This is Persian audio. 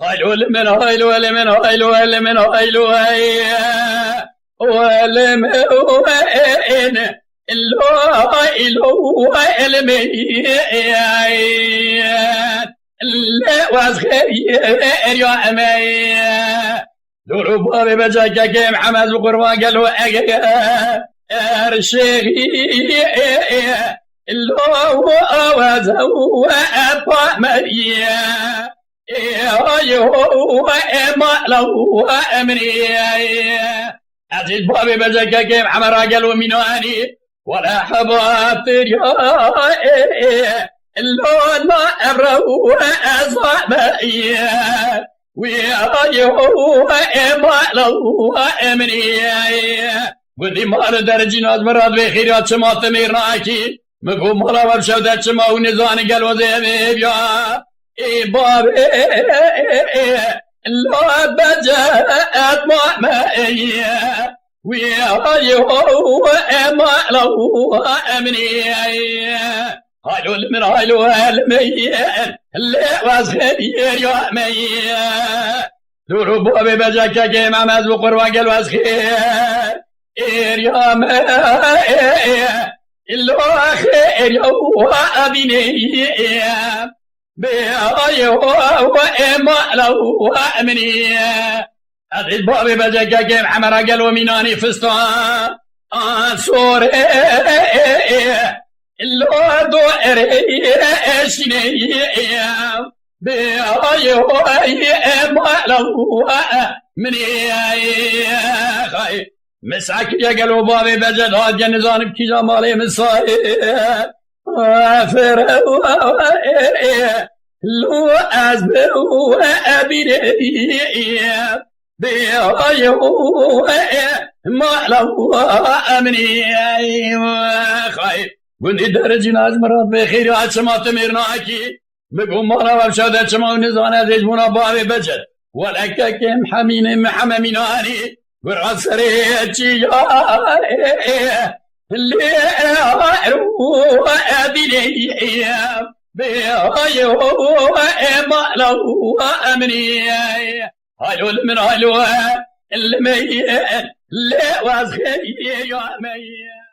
هايلو لمن هايلو لمن هايلو لمن هايلو ولم وين اللو المي لا واسخير يا امي دورو بابي بجاكا كيم حماس وقربان قالوا ارشيغي اللو وزو ابامريا يو ما لو امري عزيز بابي بجاكا كيم حمرا قالوا منواني ولا حباطر يا اللون ما أبرو أصابي ويايو ما لو أمري ودي ما درجي ناز مراد بخيرات شما تميرناكي مقوم ملا ورشودات شما ونزاني قالوا زيبي بيا اي بابي اللو بجاءت مامي ويايو ما لو أمري هايلو من هايلو المي اللي واسخير يا مي دورو بابي بجاكا كيم عمز وقربان قال واسخير يا مي اللو خير يا أبيني بيايو ما لو أمني عزيز بابي بجاكا كيم حمرا قال ومناني فستان سوري اللو دوئري اشني بيايو ما لو مني خاي مسعك يا قلو بابي بجد هاد جنزان بكي جمالي مساي فرو لو ازبرو ابيني بيايو ما لو مني خاي وني درجي ناز مراد بخير يا شما تميرناكي بقوم مرا وشادت شما ونزانا زيجبونا بابي بجد ولكا كم حمين محمميناني ورسريتي اللي رو أبيني بيايو ما لو أمني هايلو من هايلو المي اللي واسخير يا مي